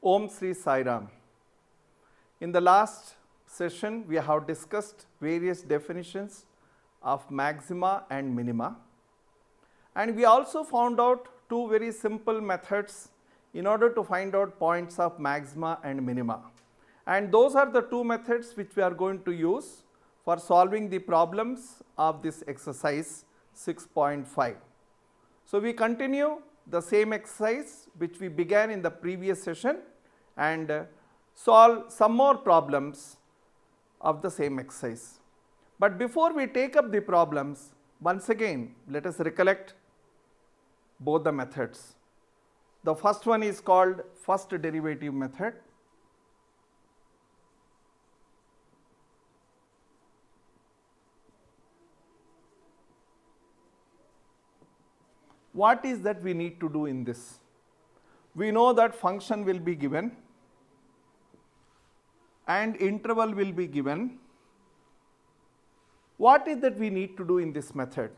Om Sri Sai Ram. In the last session, we have discussed various definitions of maxima and minima, and we also found out two very simple methods in order to find out points of maxima and minima. And those are the two methods which we are going to use for solving the problems of this exercise 6.5. So, we continue the same exercise which we began in the previous session and solve some more problems of the same exercise. But before we take up the problems, once again let us recollect both the methods. The first one is called first derivative method. What is that we need to do in this? We know that function will be given and interval will be given. What is that we need to do in this method?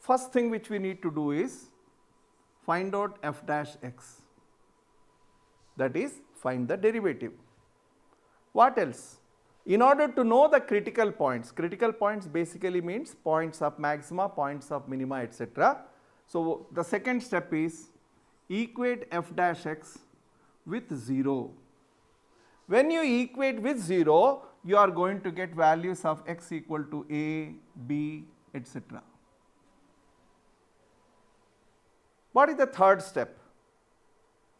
First thing which we need to do is find out f dash x, that is find the derivative. What else? In order to know the critical points basically means points of maxima, points of minima, etc. So, the second step is equate f dash x with 0. When you equate with 0, you are going to get values of x equal to a, b, etc. What is the third step?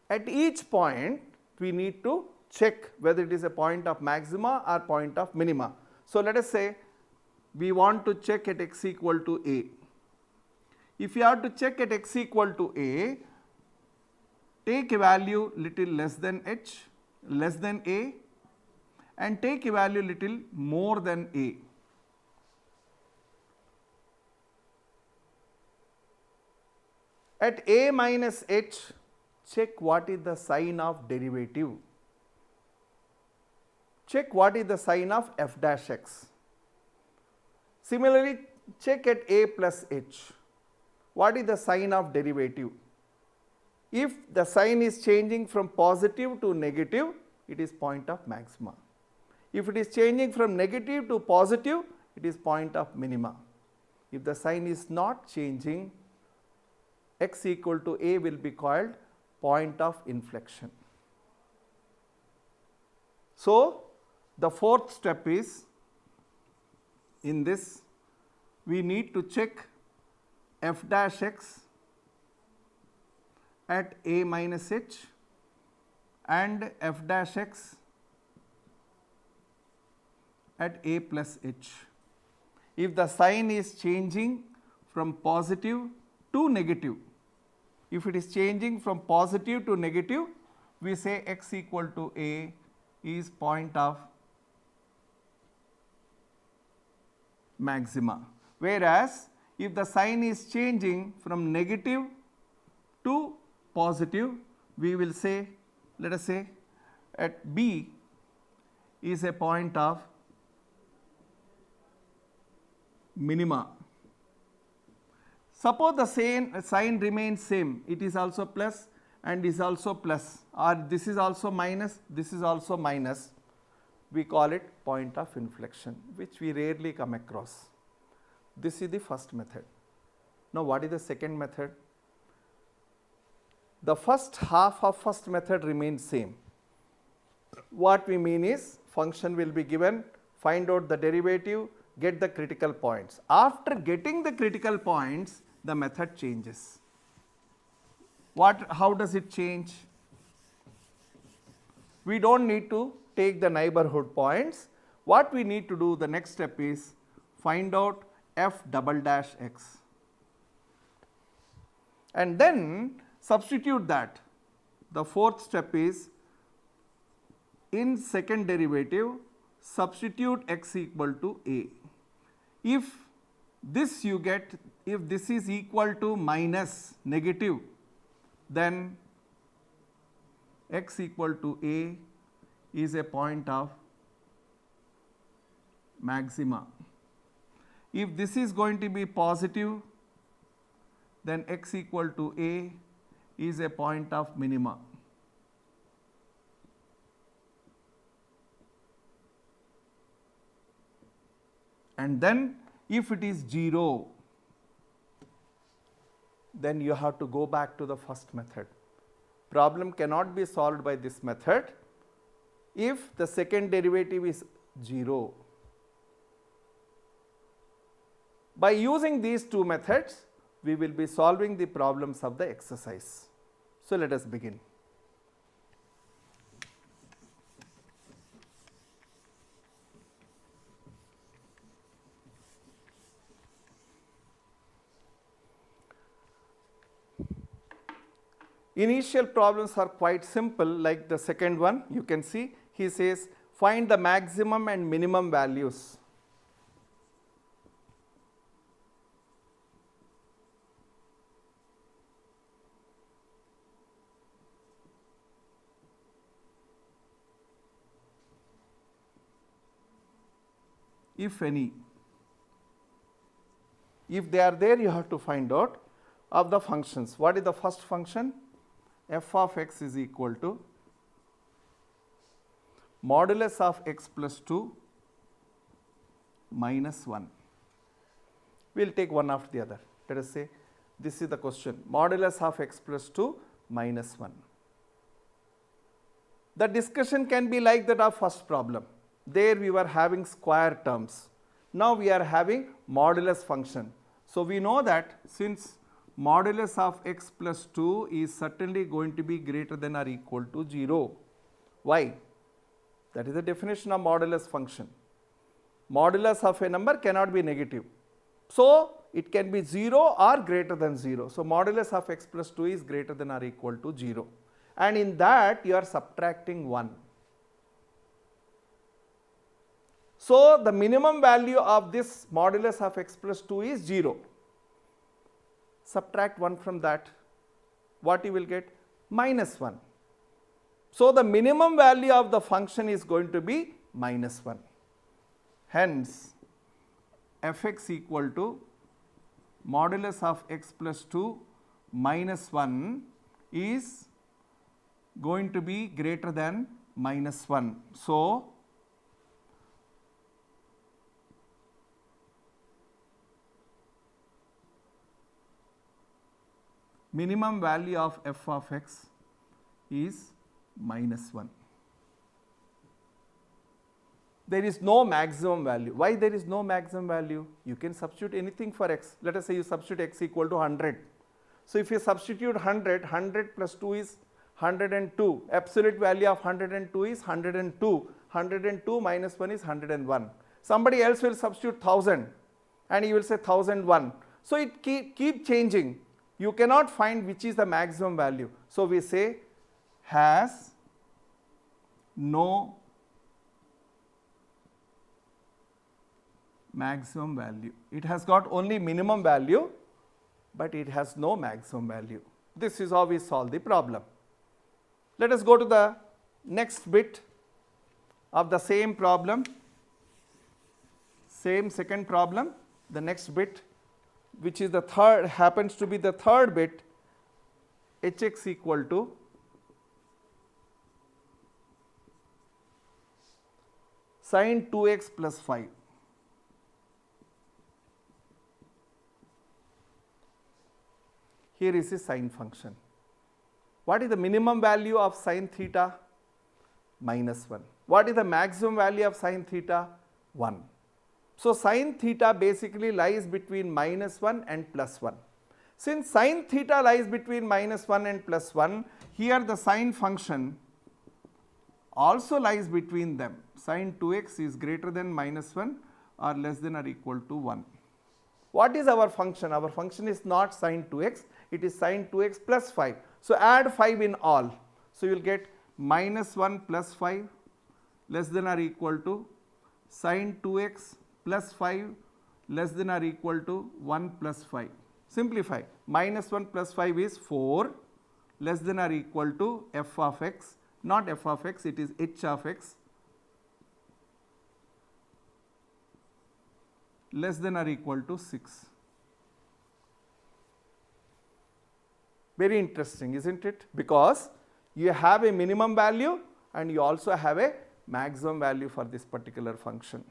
At each point, we need to check whether it is a point of maxima or point of minima. So, let us say we want to check at x equal to a. If you have to check at x equal to a, take a value little less than h, less than a, and take a value little more than a. At a minus h, check what is the sign of derivative. Check what is the sign of f dash x. Similarly, check at a plus h. What is the sign of derivative? If the sign is changing from positive to negative, it is point of maxima. If it is changing from negative to positive, it is point of minima. If the sign is not changing, x equal to a will be called point of inflection. So, the fourth step is, in this we need to check f dash x at a minus h and f dash x at a plus h. If the sign is changing from positive to negative, if it is changing from positive to negative, we say x equal to a is point of maxima. Whereas, if the sign is changing from negative to positive, we will say, let us say at b is a point of minima. Suppose the same sign remains same, it is also plus and is also plus, or this is also minus, this is also minus, we call it point of inflection, which we rarely come across. This is the first method. Now, what is the second method? The first half of first method remains same. What we mean is function will be given, find out the derivative, get the critical points. After getting the critical points, the method changes. How does it change? We don't need to take the neighborhood points. What we need to do, the next step is find out f double dash x, and then substitute that. The fourth step is, in second derivative, substitute x equal to a. If this you get, if this is equal to minus negative, then x equal to a is a point of maxima. If this is going to be positive, then x equal to a is a point of minima. and then if it is 0, then you have to go back to the first method. Problem cannot be solved by this method if the second derivative is 0. By using these two methods, we will be solving the problems of the exercise. So, let us begin. Initial problems are quite simple, like the second one. You can see he says find the maximum and minimum values. If any. If they are there, you have to find out of the functions. What is the first function? F of x is equal to modulus of x plus 2 minus 1. We will take one after the other. Let us say this is the question, modulus of x plus 2 minus 1. The discussion can be like that of first problem. There we were having square terms. Now we are having modulus function. So we know that since modulus of x plus 2 is certainly going to be greater than or equal to 0. Why? That is the definition of modulus function. Modulus of a number cannot be negative. So it can be 0 or greater than 0. So modulus of x plus 2 is greater than or equal to 0. And in that you are subtracting 1. So the minimum value of this modulus of x plus 2 is 0. Subtract 1 from that, what you will get? Minus 1. So the minimum value of the function is going to be minus 1. Hence, fx equal to modulus of x plus 2 minus 1 is going to be greater than minus 1. So, minimum value of f of x is minus 1. There is no maximum value. Why there is no maximum value? You can substitute anything for x. Let us say you substitute x equal to 100. So if you substitute 100, 100 plus 2 is 102. Absolute value of 102 is 102. 102 minus 1 is 101. Somebody else will substitute 1000 and he will say 1001. So it keep changing. You cannot find which is the maximum value. So we say has no maximum value. It has got only minimum value, but it has no maximum value. This is how we solve the problem. Let us go to the next bit of the same problem, same second problem. The next bit, which is the third, happens to be the third bit, hx equal to sin 2x plus 5. Here is a sine function. What is the minimum value of sin theta? Minus 1. What is the maximum value of sin theta? 1. So sin theta basically lies between minus 1 and plus 1. Since sin theta lies between minus 1 and plus 1, here the sine function also lies between them. Sin 2x is greater than minus 1 or less than or equal to 1. What is our function? Our function is not sin 2x, it is sin 2x plus 5. So add 5 in all. So you will get minus 1 plus 5 less than or equal to sin 2x plus 5 less than or equal to 1 plus 5. Simplify. Minus 1 plus 5 is 4 less than or equal to f of x, not f of x, it is h of x less than or equal to 6. Very interesting, isn't it? Because you have a minimum value and you also have a maximum value for this particular function.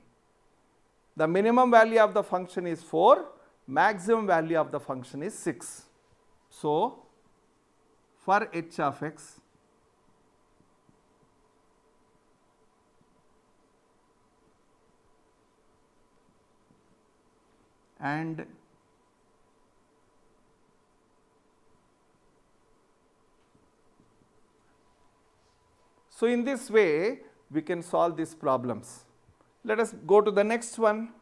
The minimum value of the function is 4, maximum value of the function is 6. So, for h of x, and so in this way we can solve these problems. Let us go to the next one.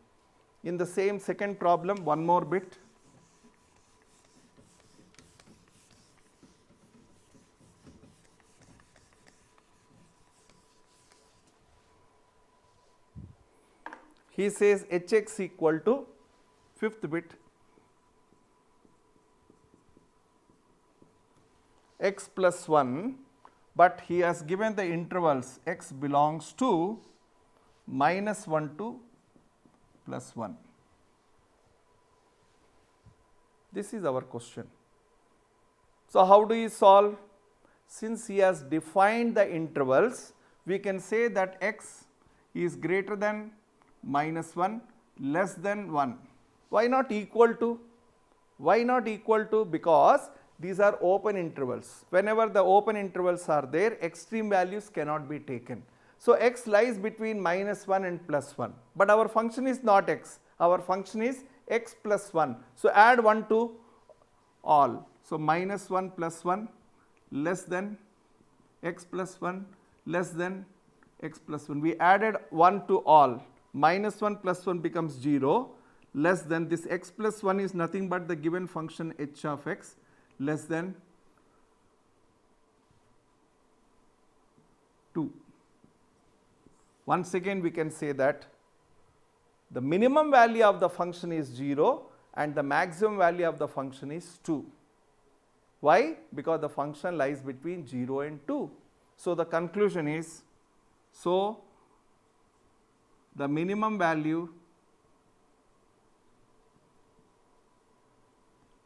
In the same second problem, one more bit. He says hx equal to fifth bit x plus 1, but he has given the intervals x belongs to -1 to +1. This is our question. So, how do you solve? Since he has defined the intervals, we can say that x is greater than -1, less than 1. Why not equal to? Why not equal to? Because these are open intervals. Whenever the open intervals are there, extreme values cannot be taken. So, x lies between -1 and +1, but our function is not x, our function is x plus 1. So, add 1 to all. So, -1 plus 1 less than x plus 1 less than x plus 1. We added 1 to all. -1 plus 1 becomes 0, less than this x plus 1 is nothing but the given function h of x, less than 2. Once again we can say that the minimum value of the function is 0 and the maximum value of the function is 2. Why? Because the function lies between 0 and 2. So, the conclusion is, so the minimum value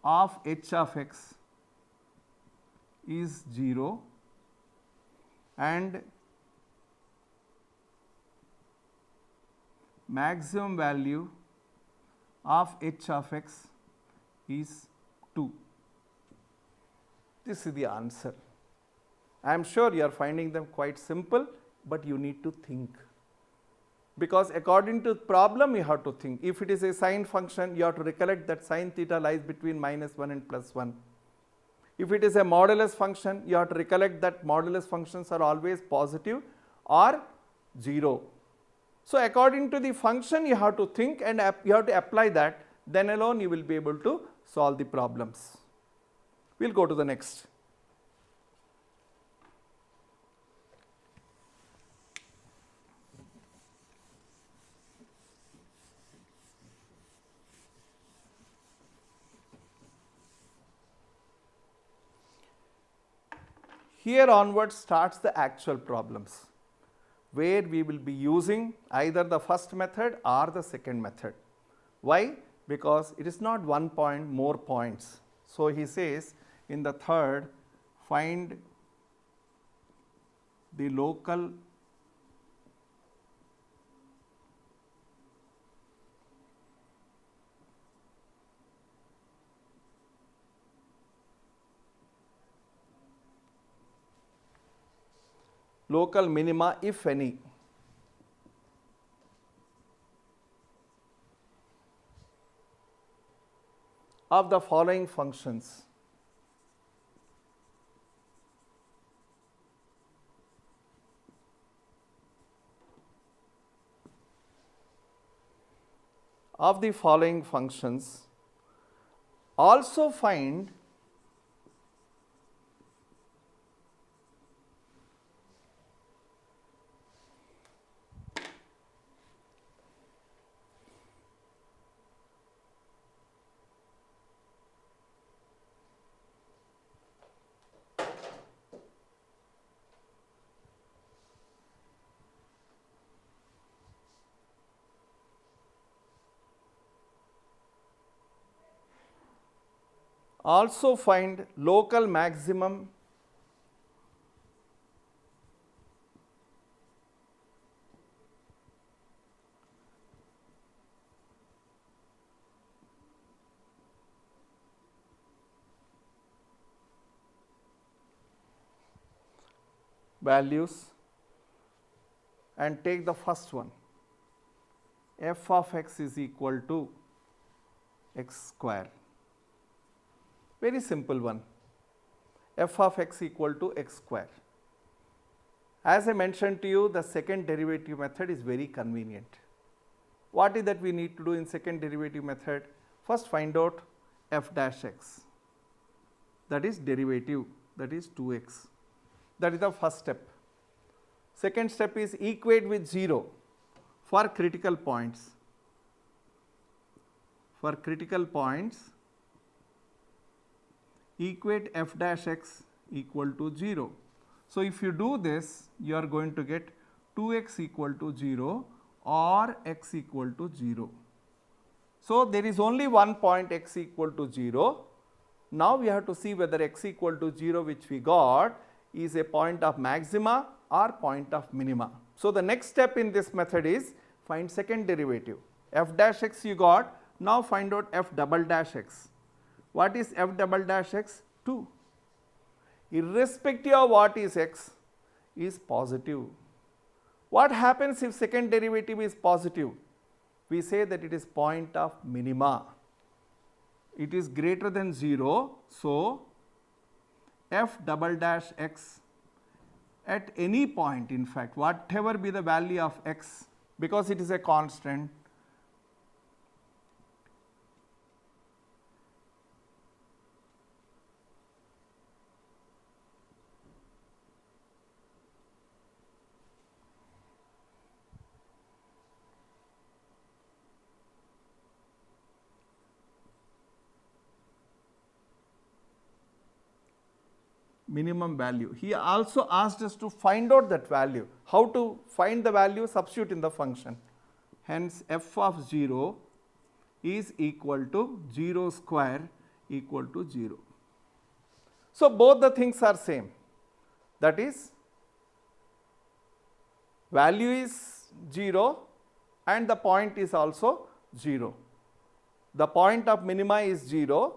of h of x is 0 and maximum value of h of x is 2. This is the answer. I am sure you are finding them quite simple, but you need to think. Because according to the problem you have to think. If it is a sine function, you have to recollect that sine theta lies between -1 and +1. If it is a modulus function, you have to recollect that modulus functions are always positive or 0. So, according to the function you have to think and you have to apply that, then alone you will be able to solve the problems. We will go to the next. Here onwards starts the actual problems, where we will be using either the first method or the second method. Why? Because it is not one point, more points. So, he says in the third, find the local minima, if any, of the following functions. Of the following functions, also find local maximum values and take the first one. F of x is equal to x square. Very simple one. F of x equal to x square. As I mentioned to you, the second derivative method is very convenient. What is that we need to do in second derivative method? First find out f dash x, that is derivative, that is 2x. That is the first step. Second step is equate with 0 for critical points. For critical points, equate f dash x equal to 0. So, if you do this, you are going to get 2x equal to 0 or x equal to 0. So, there is only one point x equal to 0. Now, we have to see whether x equal to 0 which we got is a point of maxima or point of minima. So, the next step in this method is find second derivative. F dash x you got, now find out f double dash x. What is f double dash x? 2. Irrespective of what is x, is positive. What happens if second derivative is positive? We say that it is point of minima. It is greater than 0. So, f double dash x at any point, in fact, whatever be the value of x, because it is a constant, minimum value. He also asked us to find out that value. How to find the value? Substitute in the function. Hence, f of 0 is equal to 0 square equal to 0. So, both the things are same. That is, value is 0 and the point is also 0. The point of minima is 0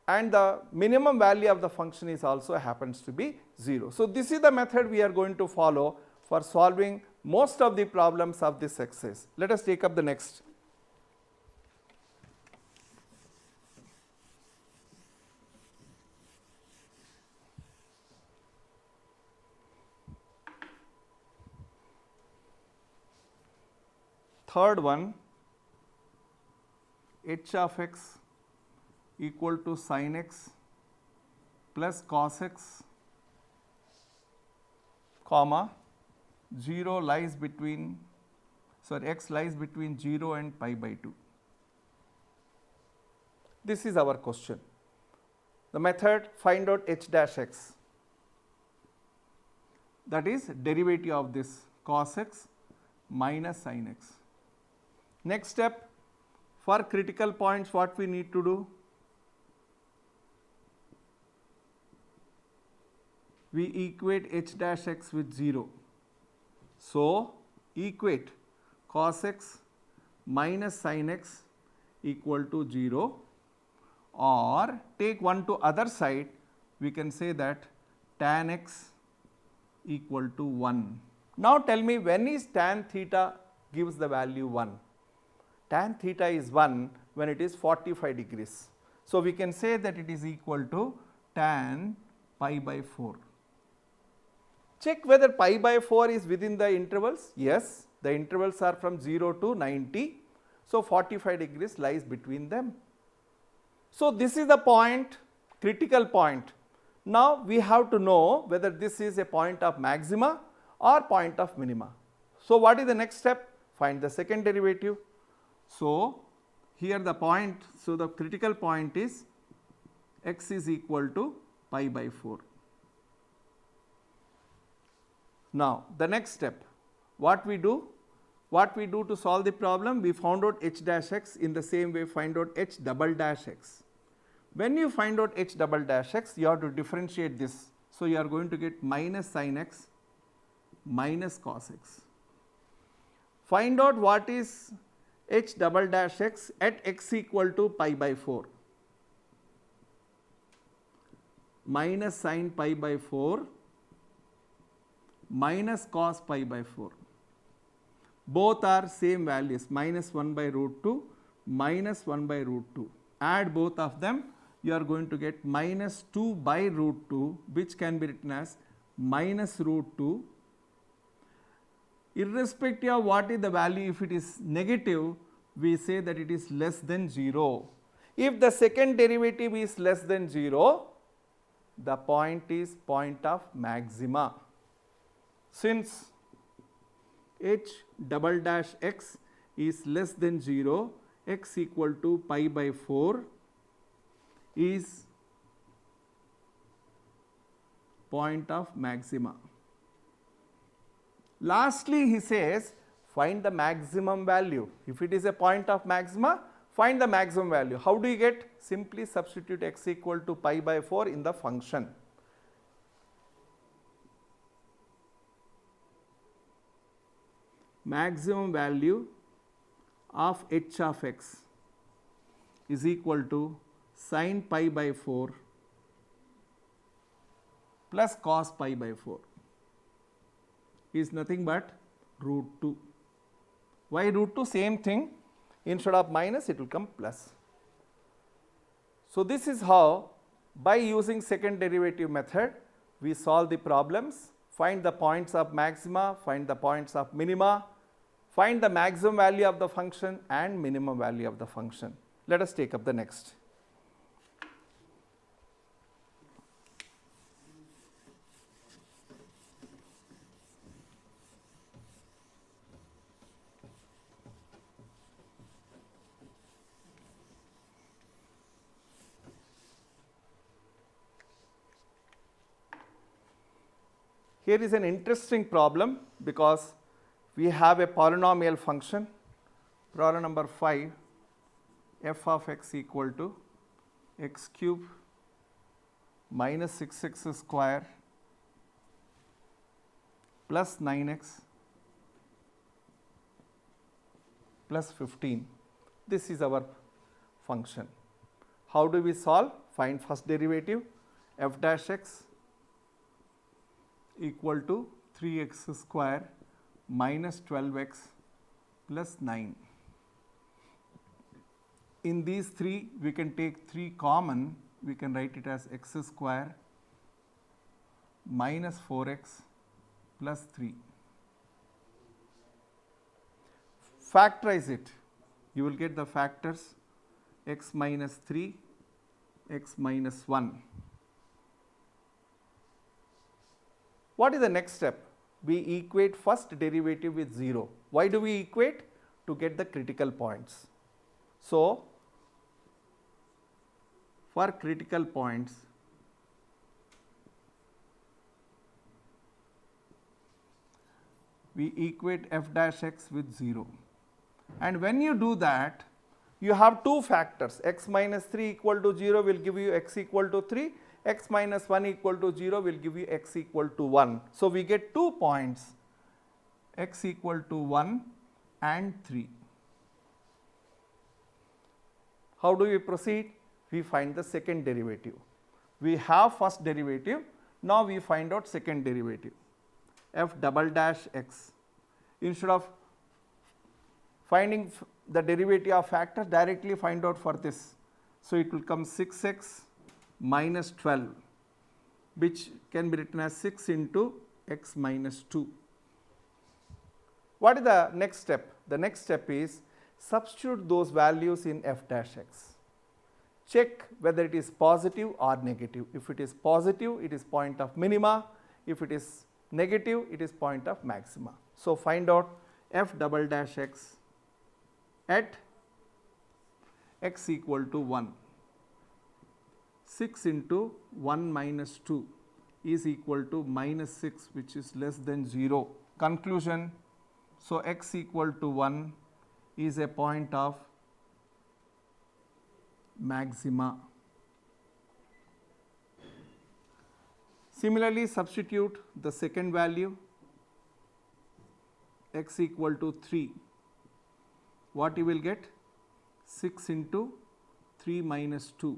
and the minimum value of the function is also happens to be 0. So, this is the method we are going to follow for solving most of the problems of this exercise. Let us take up the next. Third one, h of x equal to sin x plus cos x, comma 0 lies between, x lies between 0 and pi by 2. This is our question. The method, find out h dash x, that is derivative of this cos x minus sin x. Next step, for critical points what we need to do? We equate h dash x with 0. So, equate cos x minus sin x equal to 0, or take one to other side, we can say that tan x equal to 1. Now, tell me, when is tan theta gives the value 1? Tan theta is 1 when it is 45 degrees. So, we can say that it is equal to tan pi by 4. Check whether pi by 4 is within the intervals. Yes, the intervals are from 0 to 90. So, 45 degrees lies between them. So, this is the point, critical point. Now, we have to know whether this is a point of maxima or point of minima. So, what is the next step? Find the second derivative. So, here the point, so the critical point is x is equal to pi by 4. Now, the next step, what we do? What we do to solve the problem? We found out h dash x, in the same way find out h double dash x. When you find out h double dash x, you have to differentiate this. So, you are going to get minus sin x minus cos x. Find out what is h double dash x at x equal to pi by 4. Minus sin pi by 4 minus cos pi by 4. Both are same values, minus 1 by root 2, minus 1 by root 2. Add both of them, you are going to get minus 2 by root 2, which can be written as minus root 2. Irrespective of what is the value, if it is negative, we say that it is less than 0. If the second derivative is less than 0, the point is point of maxima. Since h double dash x is less than 0, x equal to pi by 4 is point of maxima. Lastly, he says find the maximum value. If it is a point of maxima, find the maximum value. How do you get? Simply substitute x equal to pi by 4 in the function. Maximum value of h of x is equal to sin pi by 4 plus cos pi by 4 is nothing but root 2. Why root 2? Same thing, instead of minus it will come plus. So, this is how by using second derivative method we solve the problems, find the points of maxima, find the points of minima, find the maximum value of the function and minimum value of the function. Let us take up the next. Here is an interesting problem because we have a polynomial function, problem number 5, f of x equal to x cube minus 6x square plus 9x plus 15. This is our function. How do we solve? Find first derivative, f dash x equal to 3x square minus 12x plus 9. In these three, we can take 3 common, we can write it as x square minus 4x plus 3. Factorize it, you will get the factors x minus 3, x minus 1. What is the next step? We equate first derivative with 0. Why do we equate? To get the critical points. So, for critical points, we equate f dash x with 0. And when you do that, you have two factors, x minus 3 equal to 0 will give you x equal to 3, x minus 1 equal to 0 will give you x equal to 1. So, we get 2 points, x equal to 1 and 3. How do we proceed? We find the second derivative. We have first derivative, now we find out second derivative, f double dash x. Instead of finding the derivative of factor, directly find out for this. So, it will come 6x minus 12, which can be written as 6 into x minus 2. What is the next step? The next step is substitute those values in f dash x. Check whether it is positive or negative. If it is positive, it is point of minima. If it is negative, it is point of maxima. So, find out f double dash x at x equal to 1. 6 into 1 minus 2 is equal to minus 6, which is less than 0. Conclusion, so x equal to 1 is a point of maxima. Similarly, substitute the second value, x equal to 3. What you will get? 6 into 3 minus 2.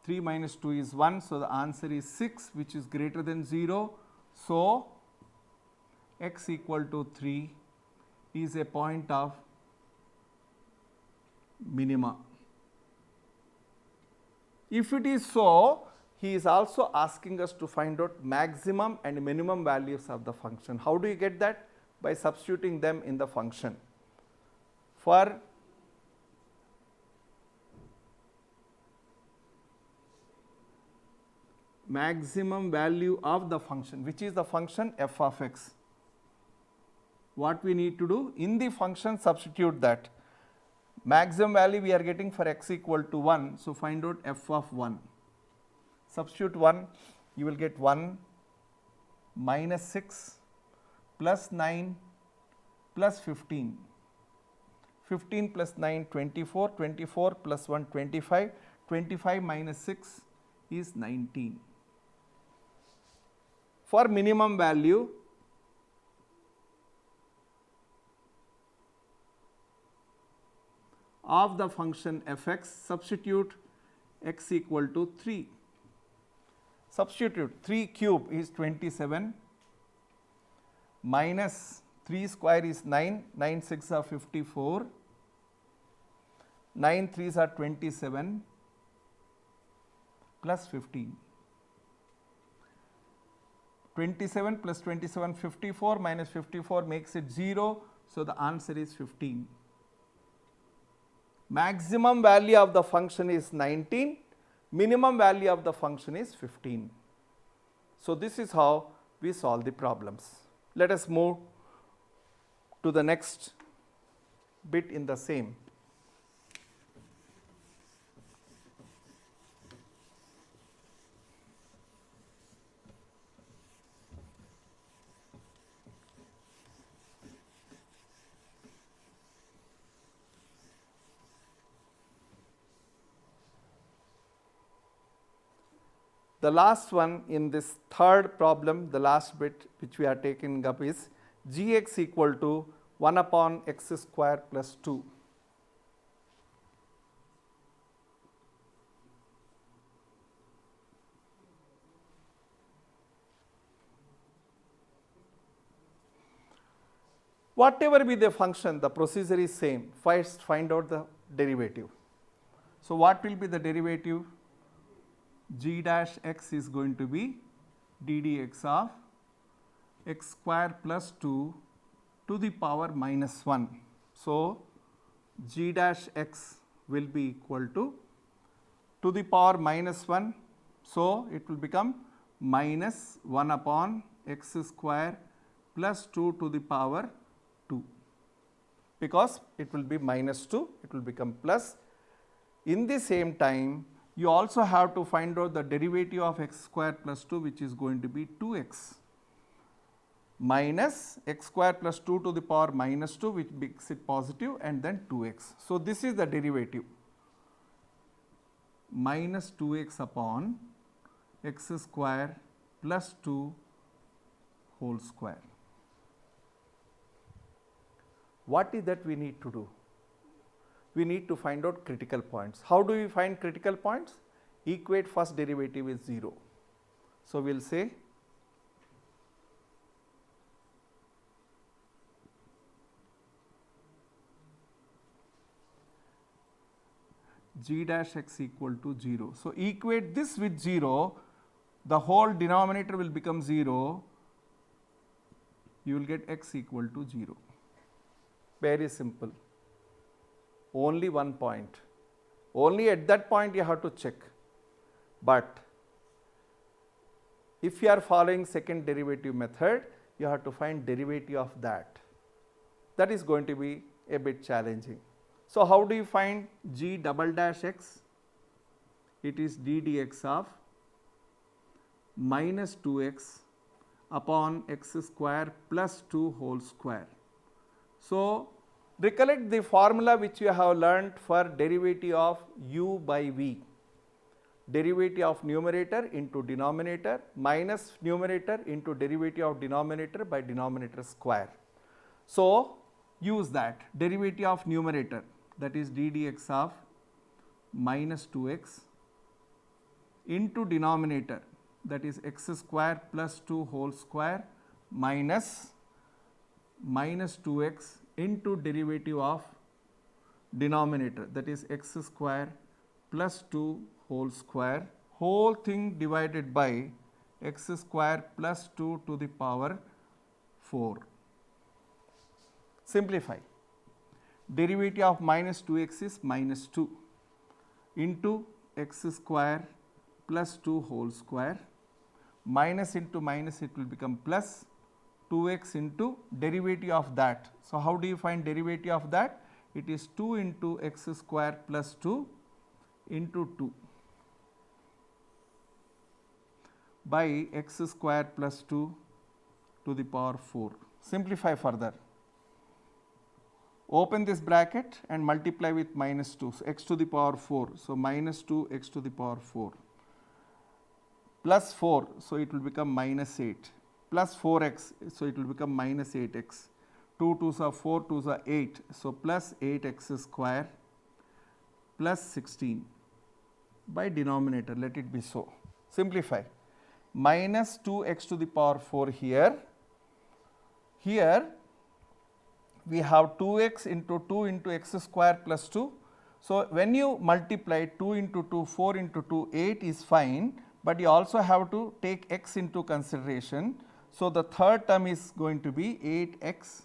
3 minus 2 is 1, so the answer is 6, which is greater than 0. So, x equal to 3 is a point of minima. If it is so, he is also asking us to find out maximum and minimum values of the function. How do you get that? By substituting them in the function. For maximum value of the function, which is the function f of x, what we need to do? In the function, substitute that. Maximum value we are getting for x equal to 1, so find out f of 1. Substitute 1, you will get 1 minus 6 plus 9 plus 15. 15 plus 9, 24, 24 plus 1, 25, 25 minus 6 is 19. For minimum value, of the function f(x), substitute x equal to 3. Substitute 3 cube is 27 minus 3 square is 9, 9 6 are 54, 9 3s are 27 plus 15. 27 plus 27, 54 minus 54 makes it 0, so the answer is 15. Maximum value of the function is 19, minimum value of the function is 15. So this is how we solve the problems. Let us move to the next bit in the same. The last one in this third problem, the last bit which we are taking up is gx equal to 1 upon x square plus 2. Whatever be the function, the procedure is same. First find out the derivative. So what will be the derivative? G dash x is going to be d dx of x square plus 2 to the power minus 1. So g dash x will be equal to the power minus 1. So it will become minus 1 upon x square plus 2 to the power 2. Because it will be minus 2, it will become plus. In the same time, you also have to find out the derivative of x square plus 2, which is going to be 2x minus x square plus 2 to the power minus 2, which makes it positive, and then 2x. So this is the derivative, minus 2x upon x square plus 2 whole square. What is that we need to do? We need to find out critical points. How do we find critical points? Equate first derivative is 0. So we will say g dash x equal to 0. So equate this with 0, the whole denominator will become 0, you will get x equal to 0. Very simple. Only one point. Only at that point you have to check. But if you are following second derivative method, you have to find derivative of that. That is going to be a bit challenging. So how do you find g double dash x? It is d dx of minus 2x upon x square plus 2 whole square. So recollect the formula which you have learned for derivative of u by v. Derivative of numerator into denominator minus numerator into derivative of denominator by denominator square. So use that derivative of numerator, that is d dx of minus 2x into denominator, that is x square plus 2 whole square minus minus 2x into derivative of denominator, that is x square plus 2 whole square, whole thing divided by x square plus 2 to the power 4. Simplify. Derivative of minus 2x is minus 2 into x square plus 2 whole square, minus into minus it will become plus 2x into derivative of that. So, how do you find derivative of that? It is 2 into x square plus 2 into 2 by x square plus 2 to the power 4. Simplify further. Open this bracket and multiply with minus 2, so x to the power 4. So, minus 2 x to the power 4 plus 4, so it will become minus 8 plus 4x, so it will become minus 8x. 2 2s are 4, 2s are 8, so plus 8x square plus 16 by denominator, let it be so. Simplify. Minus 2x to the power 4 here. Here we have 2x into 2 into x square plus 2. So, when you multiply 2 into 2, 4 into 2, 8 is fine, but you also have to take x into consideration. So, the third term is going to be 8x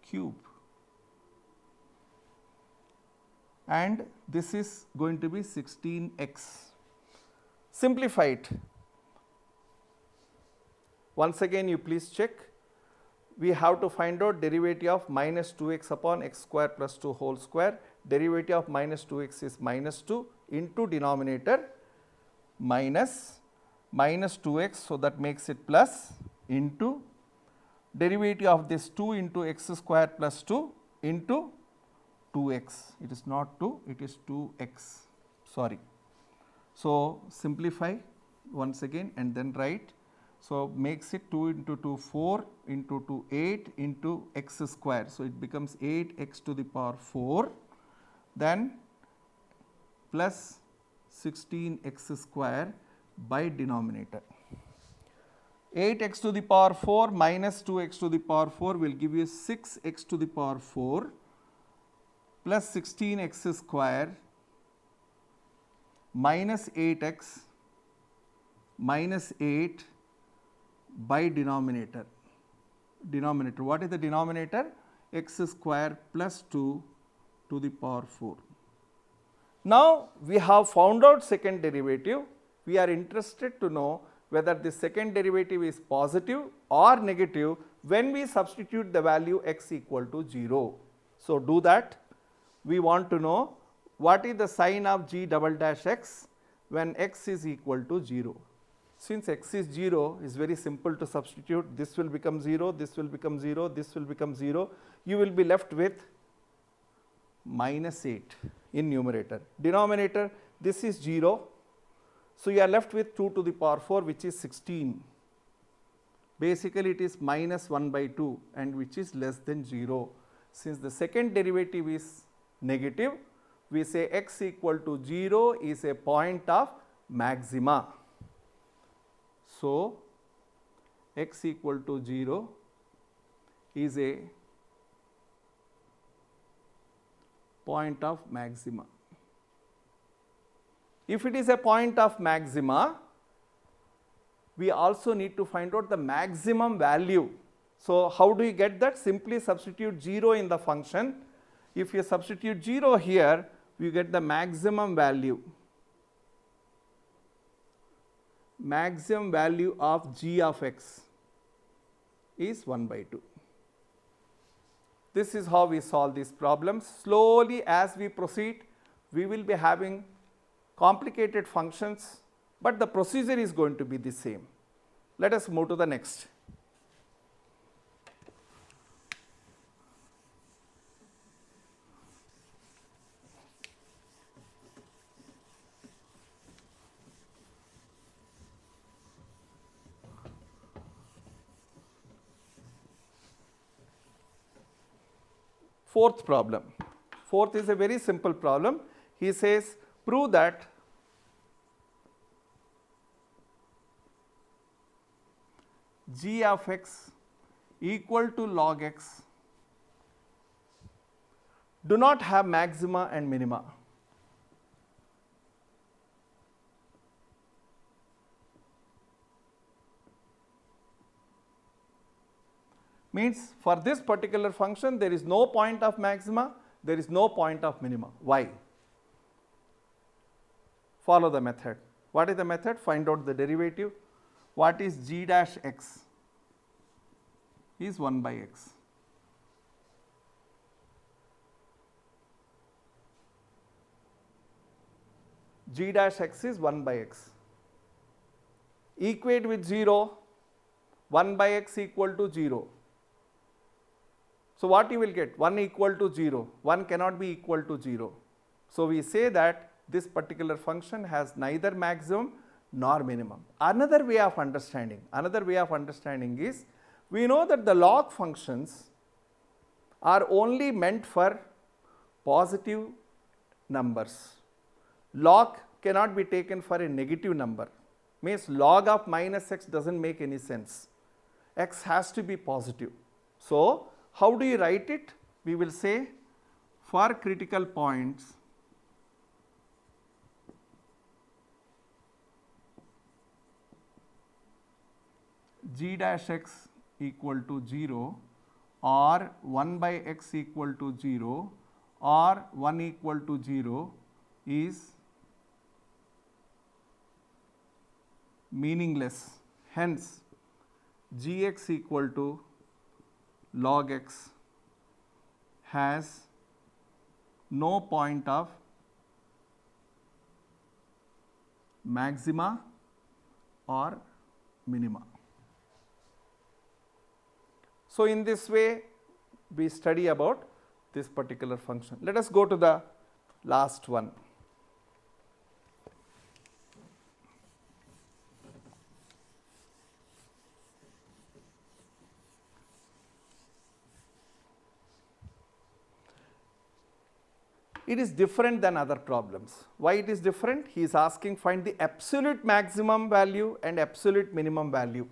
cube and this is going to be 16x. Simplify it. Once again you please check. We have to find out derivative of minus 2x upon x square plus 2 whole square. Derivative of minus 2x is minus 2 into denominator minus 2x, so that makes it plus into derivative of this 2 into x square plus 2 into 2x. It is not 2, it is 2x, sorry. So, simplify once again and then write. So, makes it 2 into 2 4 into 2 8 into x square. So, it becomes 8x to the power 4, then plus 16x square by denominator. 8x to the power 4 minus 2x to the power 4 will give you 6x to the power 4 plus 16x square minus 8x minus 8 by denominator. Denominator, what is the denominator? X square plus 2 to the power 4. Now, we have found out second derivative. We are interested to know whether the second derivative is positive or negative when we substitute the value x equal to 0. So, do that. We want to know what is the sign of g double dash x when x is equal to 0. Since x is 0, is very simple to substitute. This will become 0, this will become 0, this will become 0. You will be left with minus 8 in numerator. Denominator, this is 0. So, you are left with 2 to the power 4, which is 16. Basically, it is minus 1 by 2 and which is less than 0. Since the second derivative is negative, we say x equal to 0 is a point of maxima. So, x equal to 0 is a point of maxima. If it is a point of maxima, we also need to find out the maximum value. So, how do you get that? Simply substitute 0 in the function. If you substitute 0 here, you get the maximum value. Maximum value of g of x is 1 by 2. This is how we solve these problems. Slowly as we proceed, we will be having complicated functions, but the procedure is going to be the same. Let us move to the next. Fourth problem. Fourth is a very simple problem. He says, prove that g of x equal to log x do not have maxima and minima. Means for this particular function there is no point of maxima, there is no point of minima. Why? Follow the method. What is the method? Find out the derivative. What is g dash x? Is 1 by x. G dash x is 1 by x. Equate with 0, 1 by x equal to 0. So what you will get? 1 equal to 0, 1 cannot be equal to 0. So we say that this particular function has neither maximum nor minimum. Another way of understanding is, we know that the log functions are only meant for positive numbers. Log cannot be taken for a negative number. Means log of minus x doesn't make any sense. X has to be positive. So how do you write it? We will say for critical points g dash x equal to 0 or 1 by x equal to 0 or 1 equal to 0 is meaningless. Hence, gx equal to log x has no point of maxima or minima. So in this way we study about this particular function. Let us go to the last one. It is different than other problems. Why it is different? He is asking find the absolute maximum value and absolute minimum value.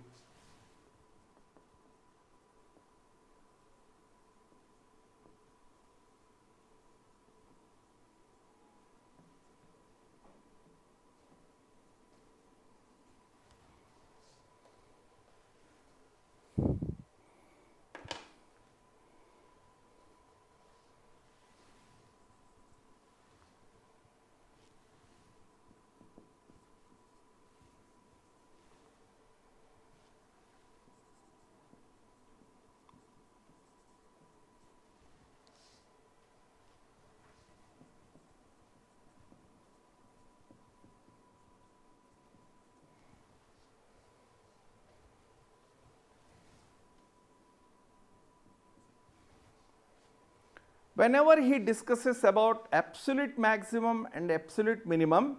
Whenever he discusses about absolute maximum and absolute minimum,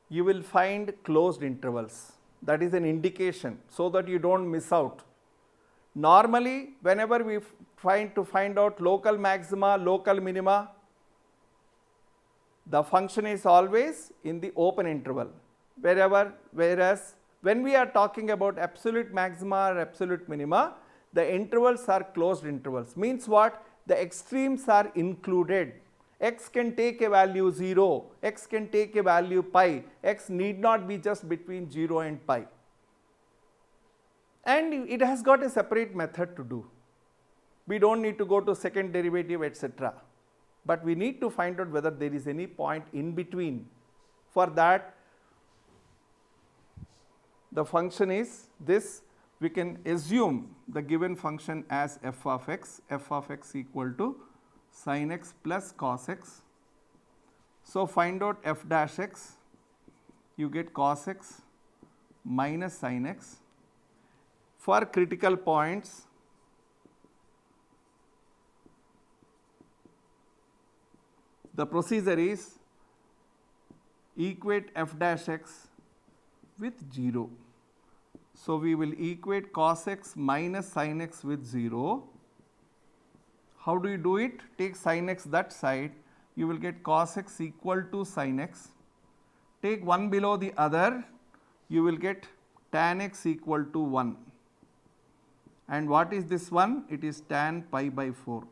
you will find closed intervals. That is an indication so that you don't miss out. Normally, whenever we find out local maxima, local minima, the function is always in the open interval. Whereas when we are talking about absolute maxima or absolute minima, the intervals are closed intervals. Means what? The extremes are included. X can take a value 0, x can take a value pi, x need not be just between 0 and pi. And it has got a separate method to do. We don't need to go to second derivative, etc. But we need to find out whether there is any point in between. For that, the function is this. We can assume the given function as f of x equal to sin x plus cos x. So find out f dash x, you get cos x minus sin x. For critical points, the procedure is equate f dash x with 0. So we will equate cos x minus sin x with 0. How do you do it? Take sin x that side, you will get cos x equal to sin x. Take one below the other, you will get tan x equal to 1. and what is this one? It is tan pi by 4.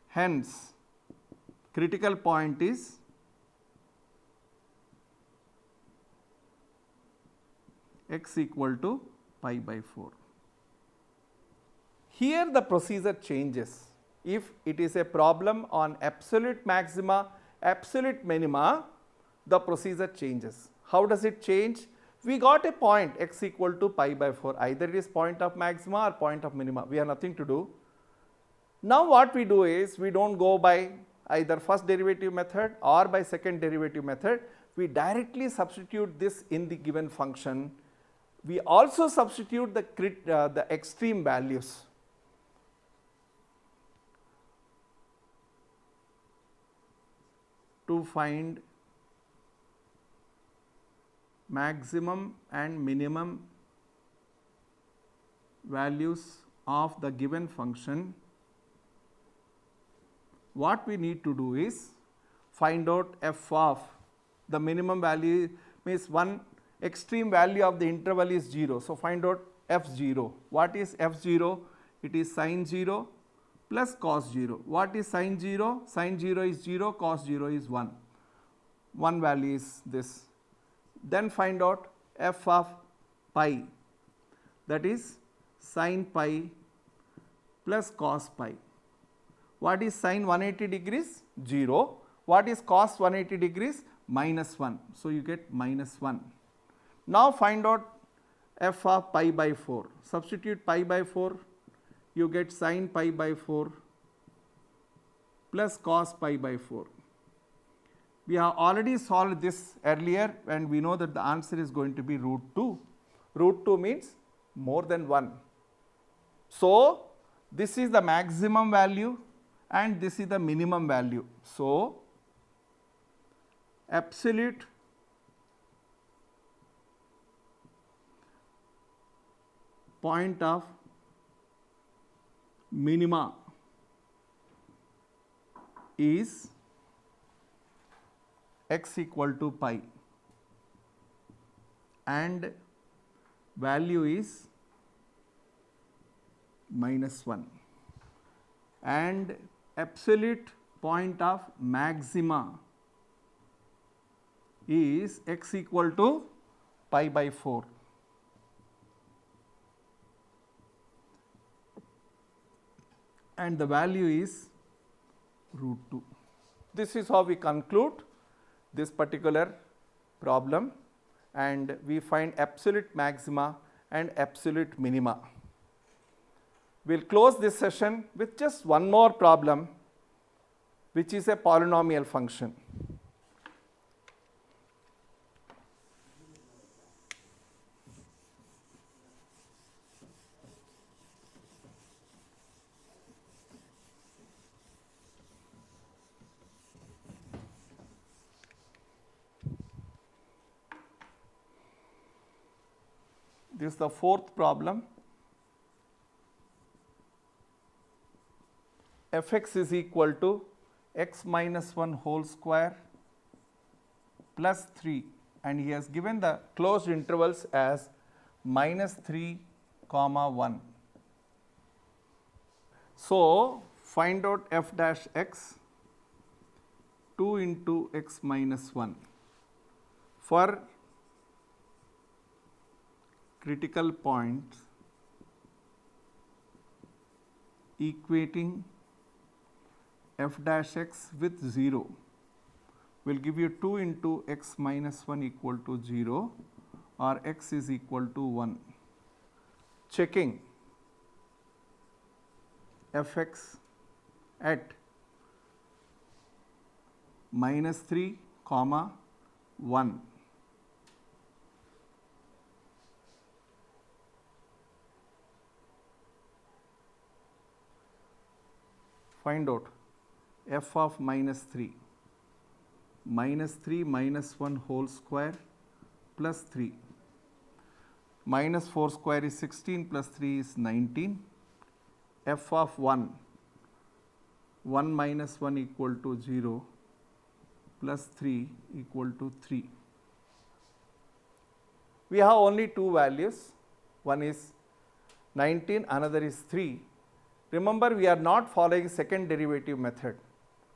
Hence, critical point is x equal to pi by 4. Here the procedure changes. If it is a problem on absolute maxima, absolute minima, the procedure changes. How does it change? We got a point x equal to pi by 4, either it is point of maxima or point of minima, we have nothing to do. Now what we do is, we do not go by either first derivative method or by second derivative method, we directly substitute this in the given function. We also substitute the extreme values. To find maximum and minimum values of the given function, what we need to do is find out f of the minimum value, means one extreme value of the interval is 0. So, find out f0. What is f0? It is sin 0 plus cos 0. What is sin 0? Sin 0 is 0, cos 0 is 1. One value is this. Then find out f of pi, that is sin pi plus cos pi. What is sin 180 degrees? 0. What is cos 180 degrees? Minus 1. So, you get minus 1. Now, find out f of pi by 4. Substitute pi by 4, you get sin pi by 4 plus cos pi by 4. We have already solved this earlier and we know that the answer is going to be root 2. Root 2 means more than 1. So, this is the maximum value and this is the minimum value. So, absolute point of minima is x equal to pi and value is minus 1, and absolute point of maxima is x equal to pi by 4. And the value is root 2. This is how we conclude this particular problem, and we find absolute maxima and absolute minima. We will close this session with just one more problem, which is a polynomial function. This is the fourth problem. Fx is equal to x minus 1 whole square plus 3, and he has given the closed intervals as minus 3 comma 1. So, find out f dash x 2 into x minus 1 for critical points equating f dash x with 0 will give you 2 into x minus 1 equal to 0 or x is equal to 1. Checking fx at minus 3 comma 1. Find out f of minus 3 minus 1 whole square plus 3, minus 4 square is 16 plus 3 is 19, f of 1 minus 1 equal to 0 plus 3 equal to 3. We have only two values, one is 19, another is 3. Remember, we are not following second derivative method.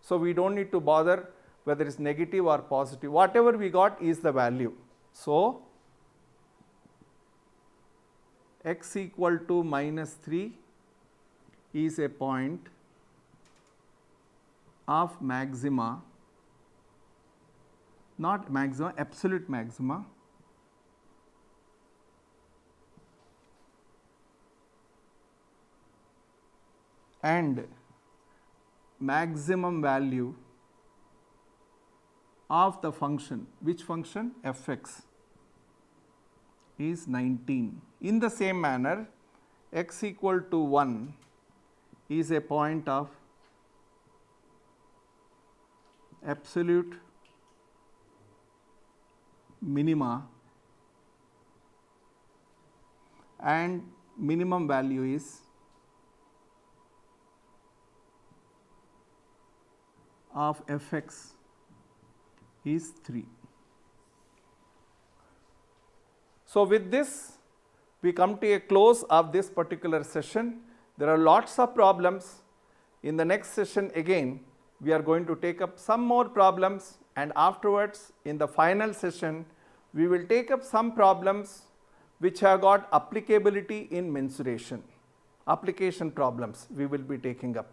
So, we do not need to bother whether it is negative or positive. Whatever we got is the value. So, x equal to minus 3 is a point of maxima, not maxima, absolute maxima, and maximum value of the function. Which function? Fx is 19. In the same manner, x equal to 1 is a point of absolute minima and minimum value is of Fx is 3. So, with this we come to a close of this particular session. There are lots of problems. In the next session again we are going to take up some more problems, and afterwards in the final session we will take up some problems which have got applicability in mensuration. Application problems we will be taking up.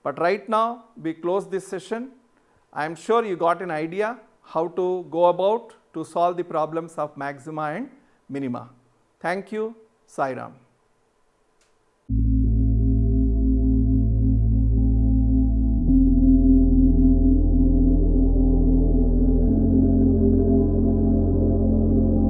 But right now we close this session. I am sure you got an idea how to go about to solve the problems of maxima and minima. Thank you. Sai Ram.